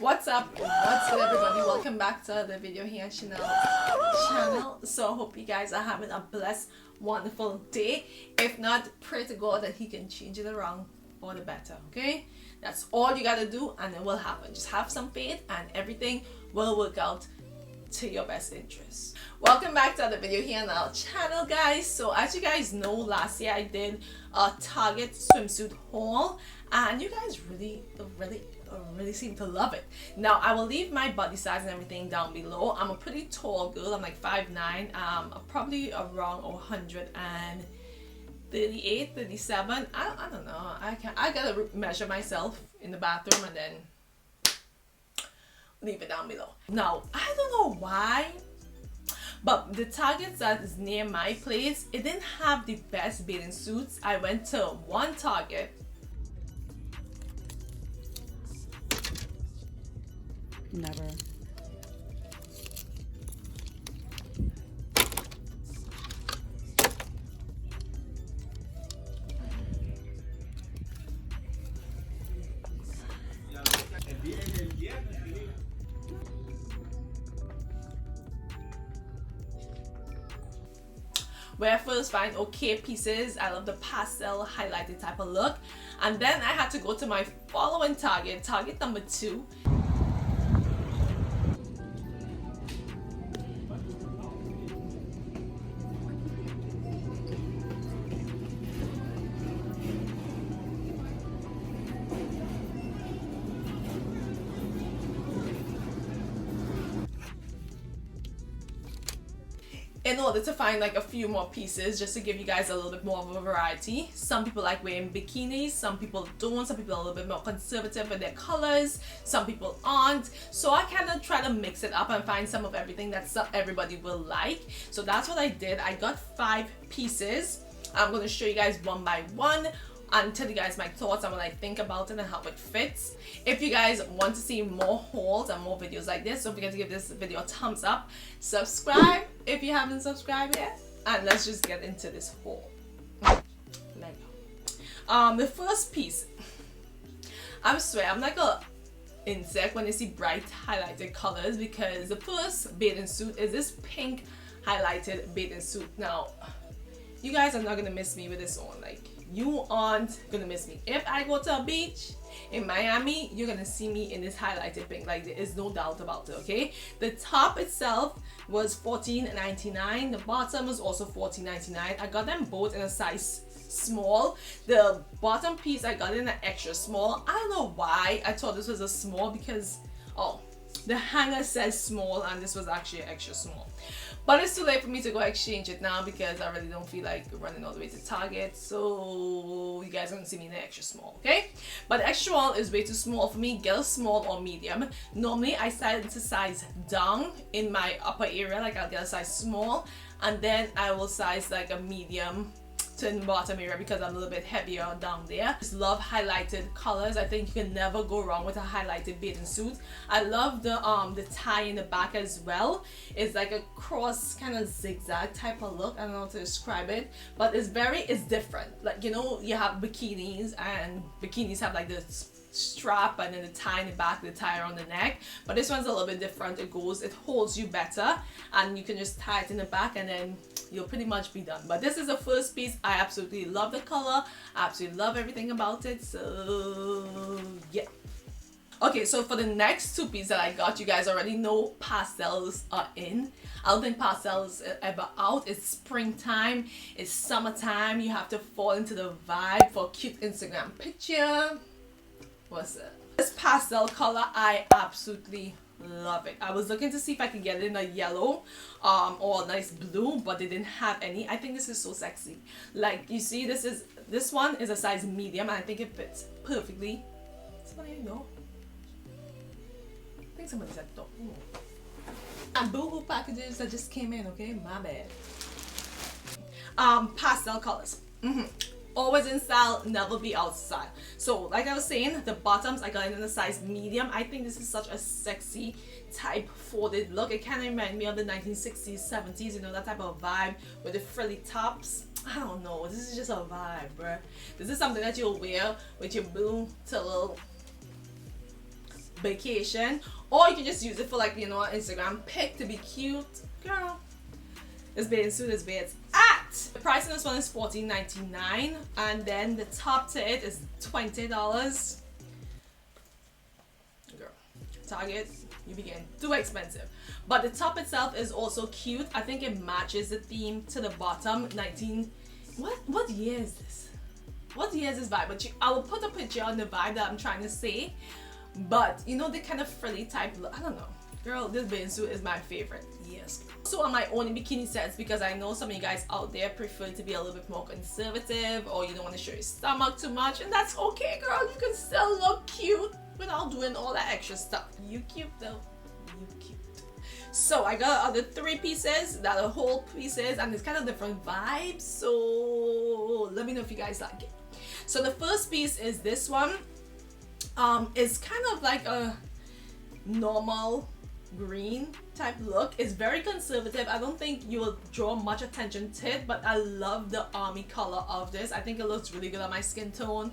What's up? What's good, everybody? Welcome back to the video here on Chanel's channel. So I hope you guys are having a blessed, wonderful day. If not, pray to God that He can change it around for the better. Okay, that's all you gotta do, and it will happen. Just have some faith, and everything will work out to your best interest. Welcome back to the video here on our channel, guys. So as you guys know, last year I did a Target swimsuit haul, and you guys really seem to love it. Now I will leave my body size and everything down below. I'm a pretty tall girl. I'm like 5'9". Probably around 138, 37. I don't know. I gotta measure myself in the bathroom and then leave it down below. Now I don't know why, but the Target that is near my place, it didn't have the best bathing suits. I went to one Target. Never. Where I first find okay pieces. I love the pastel highlighted type of look, and then I had to go to my following Target number 2. In order to find like a few more pieces, just to give you guys a little bit more of a variety. Some people like wearing bikinis, some people don't, some people are a little bit more conservative with their colors, some people aren't. So I kind of try to mix it up and find some of everything that everybody will like. So that's what I did. I got 5 pieces. I'm going to show you guys one by one and tell you guys my thoughts on what I think about it and how it fits. If you guys want to see more hauls and more videos like this, don't forget to give this video a thumbs up, subscribe if you haven't subscribed yet, and let's just get into this haul. The first piece, I swear I'm like a insect when I see bright highlighted colors, because the first bathing suit is this pink highlighted bathing suit. Now you guys are not gonna miss me with this on. Like, you aren't gonna miss me. If I go to a beach in Miami, you're gonna see me in this highlighted pink. Like, there is no doubt about it. Okay, the top itself was $14.99. the bottom was also $14.99. I got them both in a size small. The bottom piece I got in an extra small. I don't know why I thought this was a small, because the hanger says small and this was actually extra small. But it's too late for me to go exchange it now, because I really don't feel like running all the way to Target. So you guys are gonna see me in the extra small, okay? But extra small is way too small for me. Get a small or medium. Normally I size into size down in my upper area. Like, I'll get a size small, and then I will size like a medium to the bottom area, because I'm a little bit heavier down there. Just love highlighted colors. I think you can never go wrong with a highlighted bathing suit. I love the tie in the back as well. It's like a cross kind of zigzag type of look. I don't know how to describe it, but it's different. Like, you know, you have bikinis, and bikinis have like this strap and then the tie in the back, the tie around the neck, but this one's a little bit different. It holds you better, and you can just tie it in the back and then you'll pretty much be done. But this is the first piece. I absolutely love the color. I absolutely love everything about it. So yeah. Okay, so for the next 2 pieces that I got, you guys already know pastels are in. I don't think pastels are ever out. It's springtime, it's summertime. You have to fall into the vibe for a cute Instagram picture. What's it? This pastel color, I absolutely love it. I was looking to see if I could get it in a yellow or a nice blue, but they didn't have any. I think this is so sexy. Like, you see, this one is a size medium, and I think it fits perfectly. Somebody know? I think somebody said no. And boohoo packages that just came in, okay? My bad. Pastel colors. Always in style, never be out of style. So like I was saying, the bottoms I got in a size medium. I think this is such a sexy type folded look. It kind of reminds me of the 1960s, 70s, you know, that type of vibe with the frilly tops. I don't know, this is just a vibe, bruh. This is something that you'll wear with your boo to a little vacation, or you can just use it for like, you know, an Instagram pic to be cute. Girl, this bathing suit is where it's at. The price on this one is $14.99, and then the top to it is $20. Girl, Target, you be getting too expensive. But the top itself is also cute. I think it matches the theme to the bottom. What year is this? What year is this vibe? But I will put a picture on the vibe that I'm trying to say. But you know, the kind of frilly type look, I don't know. Girl, this bathing suit is my favorite. Yes. So on my own bikini sets, because I know some of you guys out there prefer to be a little bit more conservative, or you don't want to show your stomach too much, and that's okay, girl. You can still look cute without doing all that extra stuff. You cute though. You cute. So I got other 3 pieces that are whole pieces, and it's kind of different vibes. So let me know if you guys like it. So the first piece is this one. It's kind of like a normal green type look. It's very conservative. I don't think you will draw much attention to it, but I love the army color of this. I think it looks really good on my skin tone.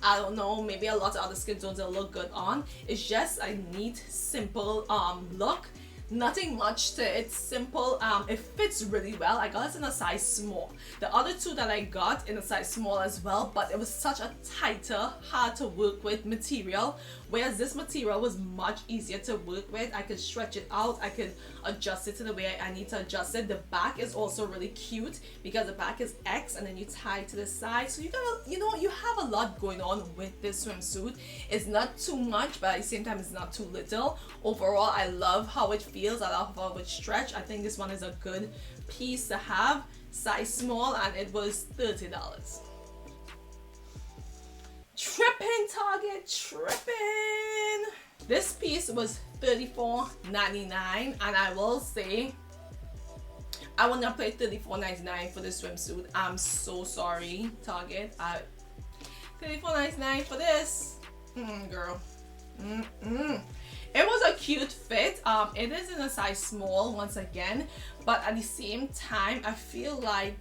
I don't know, maybe a lot of other skin tones will look good on. It's just a neat, simple look. Nothing much to it, simple. It fits really well. I got it in a size small. The other 2 that I got in a size small as well, but it was such a tighter, hard to work with material, whereas this material was much easier to work with. I could stretch it out, I could adjust it to the way I need to adjust it. The back is also really cute because the back is X and then you tie it to the side, so you gotta, you know, you have a lot going on with this swimsuit. It's not too much, but at the same time it's not too little. Overall, I love how it feels. I love how it stretch. I think this one is a good piece to have. Size small, and it was $30. Tripping, Target, tripping. This piece was $34.99, and I will say I will not pay $34.99 for this swimsuit. I'm so sorry, Target. $34.99 for this, girl. It was a cute fit. It is in a size small once again, but at the same time I feel like,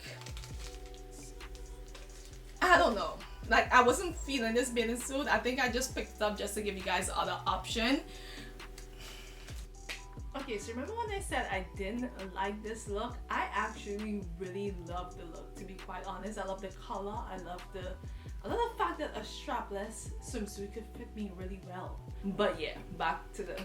I don't know, like I wasn't feeling this bathing suit. I think I just picked it up just to give you guys other option. Okay, so remember when I said I didn't like this look? I actually really love the look, to be quite honest. I love the color. I love the fact that a strapless swimsuit could fit me really well. But yeah, back to the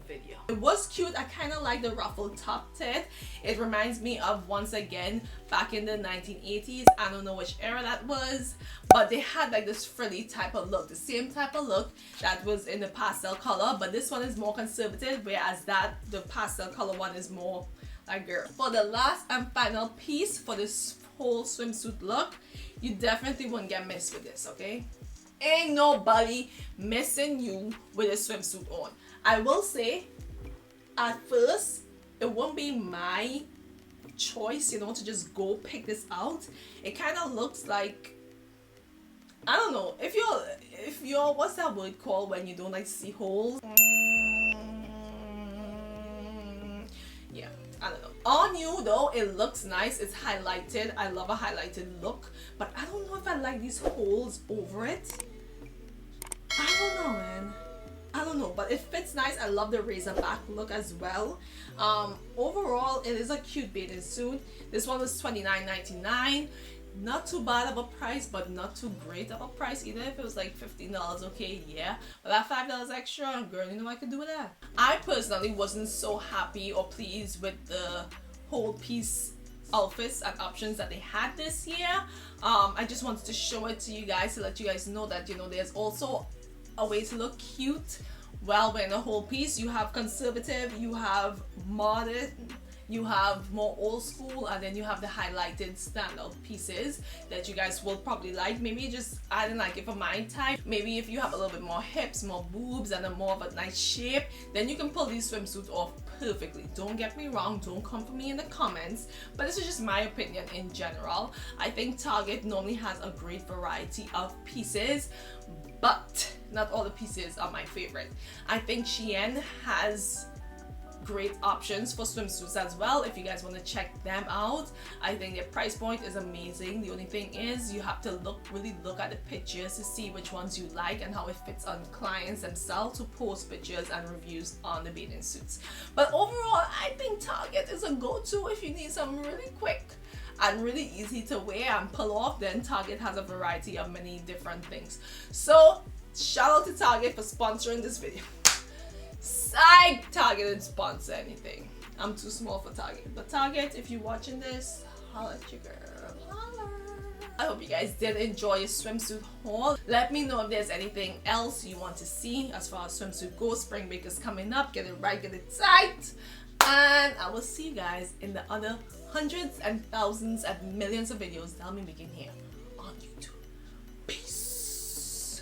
video. It was cute. I kind of like the ruffled top to it. It reminds me of, once again, back in the 1980s. I don't know which era that was, but they had like this frilly type of look, the same type of look that was in the pastel color, but this one is more conservative, whereas the pastel color one is more like girl. For the last and final piece for this whole swimsuit look, you definitely won't get missed with this, okay? Ain't nobody missing you with a swimsuit on. I will say, at first, it won't be my choice, you know, to just go pick this out. It kind of looks like, I don't know, if you're, what's that word called when you don't like see holes? Yeah, I don't know. On you though, it looks nice. It's highlighted. I love a highlighted look, but I don't know if I like these holes over it. I don't know, man. I don't know, but it fits nice. I love the razor back look as well. Overall, it is a cute bathing suit. This one was $29.99. Not too bad of a price, but not too great of a price either. If it was like $15, okay, yeah, but that $5 extra, girl, you know what I could do with that. I personally wasn't so happy or pleased with the whole piece outfits and options that they had this year. I just wanted to show it to you guys to let you guys know that, you know, there's also a way to look cute while wearing a whole piece. You have conservative, you have modern, you have more old school, and then you have the highlighted standout pieces that you guys will probably like. Maybe just, I didn't like it for my type. Maybe if you have a little bit more hips, more boobs, and a more of a nice shape, then you can pull these swimsuits off perfectly. Don't get me wrong, don't come for me in the comments, but this is just my opinion in general. I think Target normally has a great variety of pieces, but not all the pieces are my favorite. I think SHEIN has great options for swimsuits as well if you guys want to check them out. I think their price point is amazing. The only thing is you have to really look at the pictures to see which ones you like and how it fits on clients themselves to post pictures and reviews on the bathing suits. But overall, I think Target is a go-to if you need something really quick and really easy to wear and pull off. Then Target has a variety of many different things. So shout out to Target for sponsoring this video. Psych! Target didn't sponsor anything. I'm too small for Target. But Target, if you're watching this, holla at your girl. Holla. I hope you guys did enjoy your swimsuit haul. Let me know if there's anything else you want to see as far as swimsuit goes. Spring break is coming up. Get it right, get it tight. And I will see you guys in the other hundreds and thousands and millions of videos that I'll be making here on YouTube. Peace.